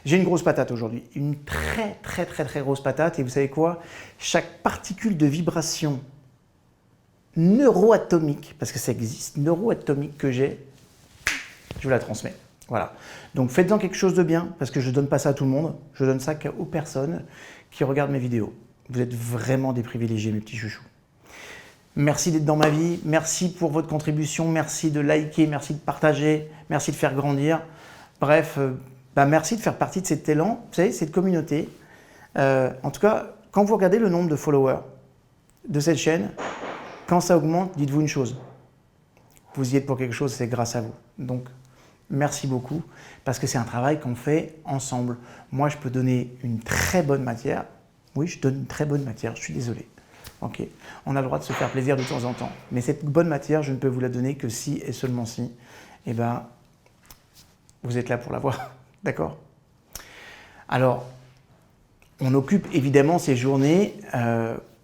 J'ai une grosse patate aujourd'hui, une très grosse patate, et vous savez quoi? Chaque particule de vibration neuroatomique, parce que ça existe, neuroatomique que j'ai, je vous la transmets. Voilà. Donc faites-en quelque chose de bien, parce que je ne donne pas ça à tout le monde, je donne ça qu'aux personnes qui regardent mes vidéos. Vous êtes vraiment des privilégiés, mes petits chouchous. Merci d'être dans ma vie, merci pour votre contribution, merci de liker, merci de partager, merci de faire grandir. Bref, merci de faire partie de cet élan, vous savez, cette communauté. En tout cas, quand vous regardez le nombre de followers de cette chaîne, quand ça augmente, dites-vous une chose. Vous y êtes pour quelque chose, c'est grâce à vous. Donc, merci beaucoup, parce que c'est un travail qu'on fait ensemble. Moi, je peux donner une très bonne matière. Oui, je donne une très bonne matière, je suis désolé. Ok, on a le droit de se faire plaisir de temps en temps. Mais cette bonne matière, je ne peux vous la donner que si et seulement si, eh ben, vous êtes là pour l'avoir. D'accord? Alors, on occupe évidemment ces journées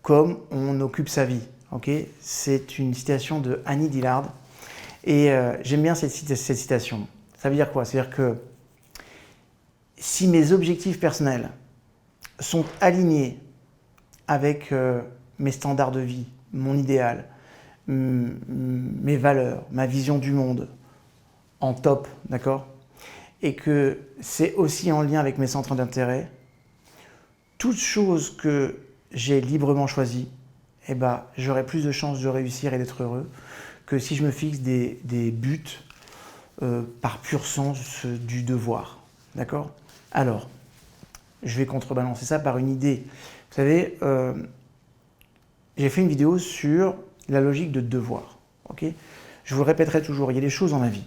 comme on occupe sa vie. Okay, c'est une citation de Annie Dillard. Et j'aime bien cette citation. Ça veut dire quoi? C'est-à-dire que si mes objectifs personnels sont alignés avec mes standards de vie, mon idéal, mes valeurs, ma vision du monde, en top, d'accord? Et que c'est aussi en lien avec mes centres d'intérêt, toute chose que j'ai librement choisie, eh ben, j'aurai plus de chances de réussir et d'être heureux que si je me fixe des buts par pur sens du devoir. D'accord? Alors, je vais contrebalancer ça par une idée. Vous savez, j'ai fait une vidéo sur la logique de devoir. Okay? Je vous le répéterai toujours, il y a des choses dans la vie.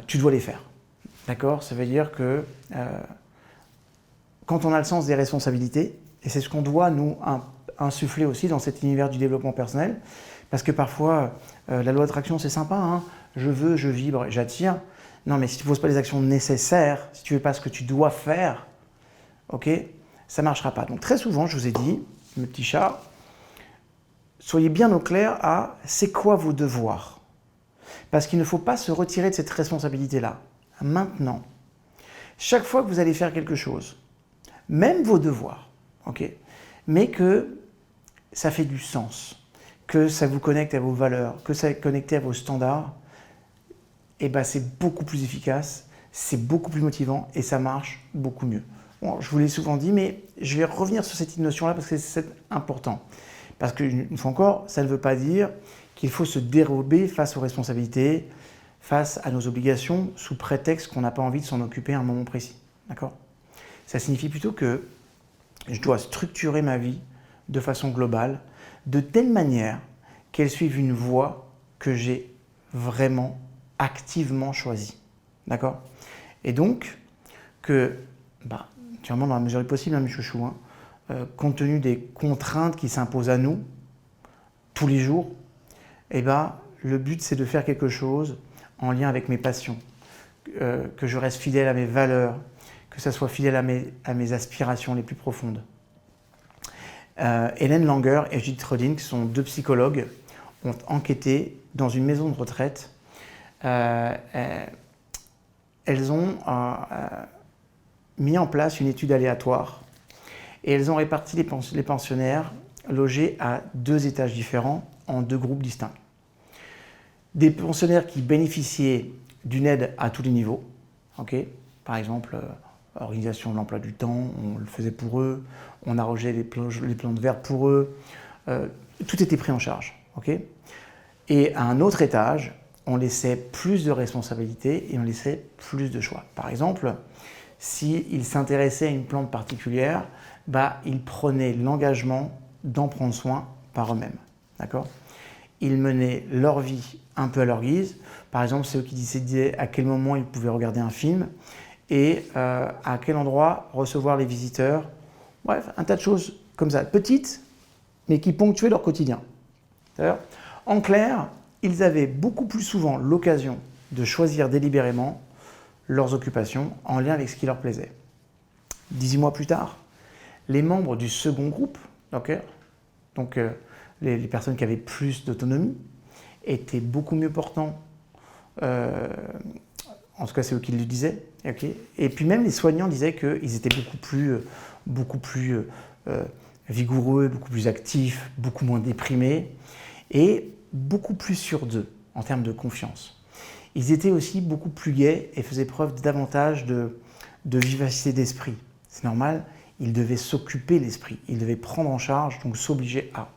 Tu dois les faire. D'accord? Ça veut dire que quand on a le sens des responsabilités, et c'est ce qu'on doit nous insuffler aussi dans cet univers du développement personnel, parce que parfois, la loi d'attraction, c'est sympa, hein, je veux, je vibre, j'attire. Non, mais si tu ne poses pas les actions nécessaires, si tu ne fais pas ce que tu dois faire, ok, ça ne marchera pas. Donc très souvent, je vous ai dit, mes petits chats, soyez bien au clair à c'est quoi vos devoirs. Parce qu'il ne faut pas se retirer de cette responsabilité-là. Maintenant, chaque fois que vous allez faire quelque chose, même vos devoirs, ok, mais que ça fait du sens, que ça vous connecte à vos valeurs, que ça est connecté à vos standards, et ben c'est beaucoup plus efficace, c'est beaucoup plus motivant et ça marche beaucoup mieux. Bon, je vous l'ai souvent dit, mais je vais revenir sur cette notion-là parce que c'est important. Parce qu'une fois encore, ça ne veut pas dire qu'il faut se dérober face aux responsabilités, face à nos obligations, sous prétexte qu'on n'a pas envie de s'en occuper à un moment précis. D'accord? Ça signifie plutôt que je dois structurer ma vie de façon globale, de telle manière qu'elle suive une voie que j'ai vraiment activement choisie. D'accord? Et donc, que, naturellement dans la mesure du possible, hein, mes chouchous, hein, compte tenu des contraintes qui s'imposent à nous, tous les jours, le but c'est de faire quelque chose en lien avec mes passions, que je reste fidèle à mes valeurs, que ça soit fidèle à mes aspirations les plus profondes. Hélène Langer et Judith Rodin, qui sont deux psychologues, ont enquêté dans une maison de retraite. Elles ont mis en place une étude aléatoire et elles ont réparti les pensionnaires logés à 2 étages différents en 2 groupes distincts. Des pensionnaires qui bénéficiaient d'une aide à tous les niveaux, okay, par exemple, organisation de l'emploi du temps, on le faisait pour eux, on arrosait les plantes vertes pour eux, tout était pris en charge. Okay. Et à un autre étage, on laissait plus de responsabilités et on laissait plus de choix. Par exemple, s'ils s'intéressaient à une plante particulière, ils prenaient l'engagement d'en prendre soin par eux-mêmes. D'accord ? Ils menaient leur vie un peu à leur guise. Par exemple, c'est eux qui décidaient à quel moment ils pouvaient regarder un film et à quel endroit recevoir les visiteurs. Bref, un tas de choses comme ça, petites, mais qui ponctuaient leur quotidien. En clair, ils avaient beaucoup plus souvent l'occasion de choisir délibérément leurs occupations en lien avec ce qui leur plaisait. 18 mois plus tard, les membres du second groupe, okay, donc les personnes qui avaient plus d'autonomie, étaient beaucoup mieux portants En tout cas, c'est eux qui le disaient. Okay. Et puis même les soignants disaient qu'ils étaient beaucoup plus vigoureux, beaucoup plus actifs, beaucoup moins déprimés et beaucoup plus sûrs d'eux en termes de confiance. Ils étaient aussi beaucoup plus gais et faisaient preuve davantage de vivacité d'esprit. C'est normal, ils devaient s'occuper l'esprit, ils devaient prendre en charge, donc s'obliger à.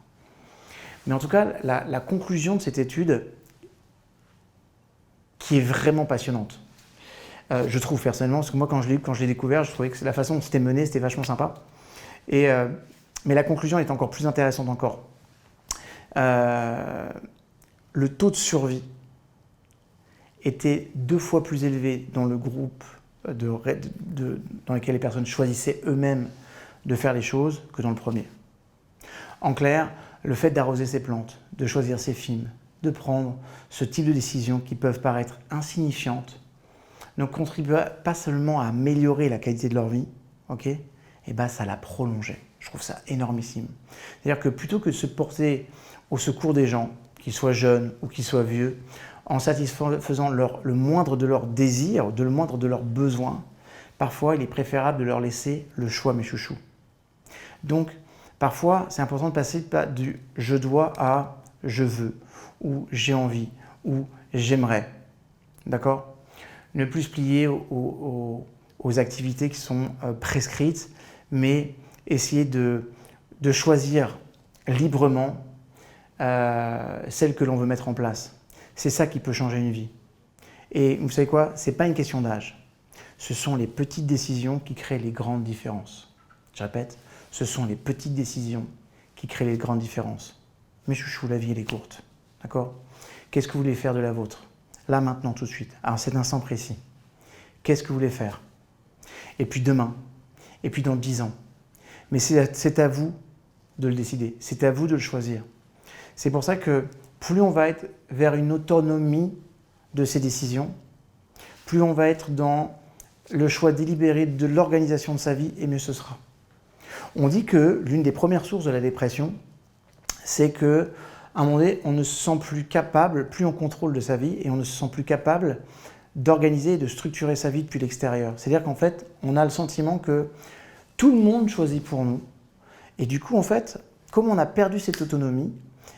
Mais en tout cas, la conclusion de cette étude, qui est vraiment passionnante, je trouve personnellement, parce que moi quand je l'ai découvert, je trouvais que la façon dont c'était mené, c'était vachement sympa. Mais la conclusion est encore plus intéressante encore. Le taux de survie était 2 fois plus élevé dans le groupe dans lequel les personnes choisissaient eux-mêmes de faire les choses que dans le premier. En clair, le fait d'arroser ses plantes, de choisir ses films, de prendre ce type de décisions qui peuvent paraître insignifiantes, ne contribue pas seulement à améliorer la qualité de leur vie, okay, et ben ça la prolongeait. Je trouve ça énormissime. C'est-à-dire que plutôt que de se porter au secours des gens, qu'ils soient jeunes ou qu'ils soient vieux, en satisfaisant le moindre de leurs désirs, le moindre de leurs besoins, parfois il est préférable de leur laisser le choix, mes chouchous. Donc, parfois, c'est important de passer du « je dois » à « je veux » ou « j'ai envie » ou « j'aimerais ». D'accord ? Ne plus se plier aux activités qui sont prescrites, mais essayer de choisir librement celles que l'on veut mettre en place. C'est ça qui peut changer une vie. Et vous savez quoi ? Ce n'est pas une question d'âge. Ce sont les petites décisions qui créent les grandes différences. Je répète, ce sont les petites décisions qui créent les grandes différences. Mes chouchous, la vie, elle est courte. D'accord ? Qu'est-ce que vous voulez faire de la vôtre ? Là, maintenant, tout de suite, à cet instant précis. Qu'est-ce que vous voulez faire ? Et puis demain, et puis dans 10 ans. Mais c'est à vous de le décider, c'est à vous de le choisir. C'est pour ça que plus on va être vers une autonomie de ces décisions, plus on va être dans le choix délibéré de l'organisation de sa vie, et mieux ce sera. On dit que l'une des premières sources de la dépression, c'est qu'à un moment donné, on ne se sent plus capable, plus en contrôle de sa vie, et on ne se sent plus capable d'organiser et de structurer sa vie depuis l'extérieur. C'est-à-dire qu'en fait, on a le sentiment que tout le monde choisit pour nous. Et du coup, en fait, comme on a perdu cette autonomie,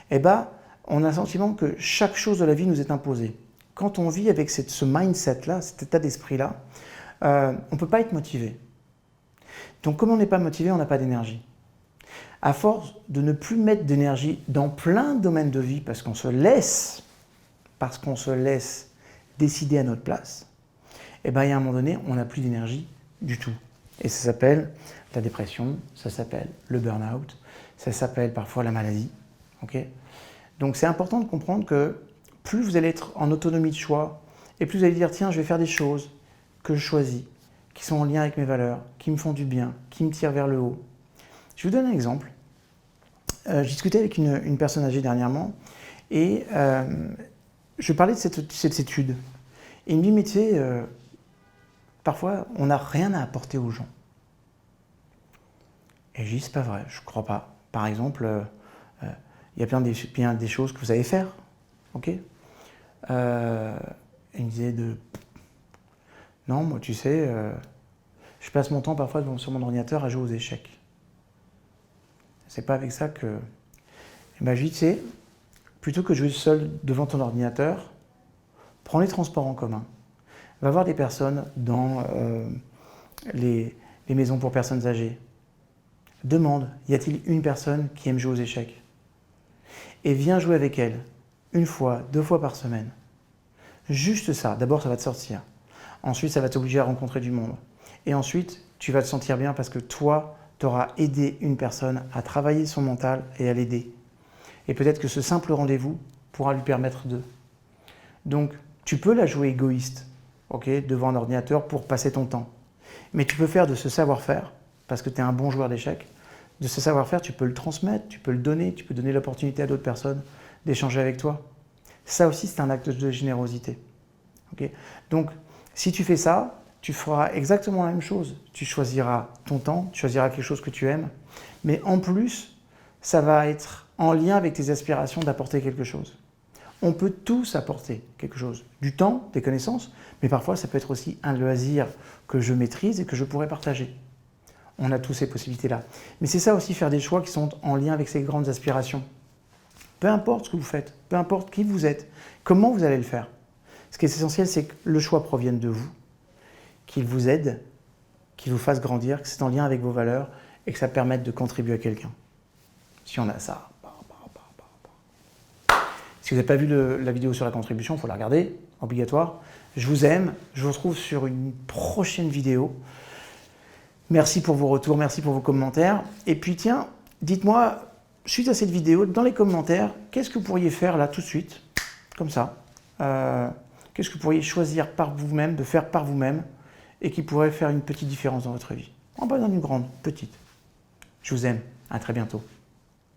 eh ben, on a le sentiment que chaque chose de la vie nous est imposée. Quand on vit avec ce mindset-là, cet état d'esprit-là, on ne peut pas être motivé. Donc, comme on n'est pas motivé, on n'a pas d'énergie. À force de ne plus mettre d'énergie dans plein de domaines de vie parce qu'on se laisse décider à notre place, et bien, il y a un moment donné, on n'a plus d'énergie du tout. Et ça s'appelle la dépression, ça s'appelle le burn-out, ça s'appelle parfois la maladie. Okay ? Donc, c'est important de comprendre que plus vous allez être en autonomie de choix, et plus vous allez dire, tiens, je vais faire des choses que je choisis, qui sont en lien avec mes valeurs, qui me font du bien, qui me tirent vers le haut. Je vous donne un exemple. J'ai discuté avec une personne âgée dernièrement, et je parlais de cette étude. Et il me dit, mais tu sais, parfois, on n'a rien à apporter aux gens. Et je dis, c'est pas vrai, je ne crois pas. Par exemple, il y a bien des choses que vous savez faire. Ok ? Il me disait non, moi, tu sais, je passe mon temps parfois sur mon ordinateur à jouer aux échecs. C'est pas avec ça que... Et ben, je lui dis, tu sais, plutôt que de jouer seul devant ton ordinateur, prends les transports en commun. Va voir des personnes dans les maisons pour personnes âgées. Demande, y a-t-il une personne qui aime jouer aux échecs ? Et viens jouer avec elle, 1 fois, 2 fois par semaine. Juste ça, d'abord ça va te sortir. Ensuite, ça va t'obliger à rencontrer du monde. Et ensuite, tu vas te sentir bien parce que toi, tu auras aidé une personne à travailler son mental et à l'aider. Et peut-être que ce simple rendez-vous pourra lui permettre de. Donc, tu peux la jouer égoïste, okay, devant un ordinateur pour passer ton temps. Mais tu peux faire de ce savoir-faire, parce que tu es un bon joueur d'échecs, de ce savoir-faire, tu peux le transmettre, tu peux le donner, tu peux donner l'opportunité à d'autres personnes d'échanger avec toi. Ça aussi, c'est un acte de générosité. Okay ? Donc, si tu fais ça, tu feras exactement la même chose. Tu choisiras ton temps, tu choisiras quelque chose que tu aimes, mais en plus, ça va être en lien avec tes aspirations d'apporter quelque chose. On peut tous apporter quelque chose, du temps, des connaissances, mais parfois ça peut être aussi un loisir que je maîtrise et que je pourrais partager. On a tous ces possibilités-là. Mais c'est ça aussi, faire des choix qui sont en lien avec ces grandes aspirations. Peu importe ce que vous faites, peu importe qui vous êtes, comment vous allez le faire. Ce qui est essentiel, c'est que le choix provienne de vous, qu'il vous aide, qu'il vous fasse grandir, que c'est en lien avec vos valeurs et que ça permette de contribuer à quelqu'un. Si on a ça. Si vous n'avez pas vu la vidéo sur la contribution, il faut la regarder, obligatoire. Je vous aime, je vous retrouve sur une prochaine vidéo. Merci pour vos retours, merci pour vos commentaires. Et puis tiens, dites-moi, suite à cette vidéo, dans les commentaires, qu'est-ce que vous pourriez faire là tout de suite, comme ça. Qu'est-ce que vous pourriez choisir par vous-même, de faire par vous-même, et qui pourrait faire une petite différence dans votre vie. En pas dans une grande, petite. Je vous aime, à très bientôt.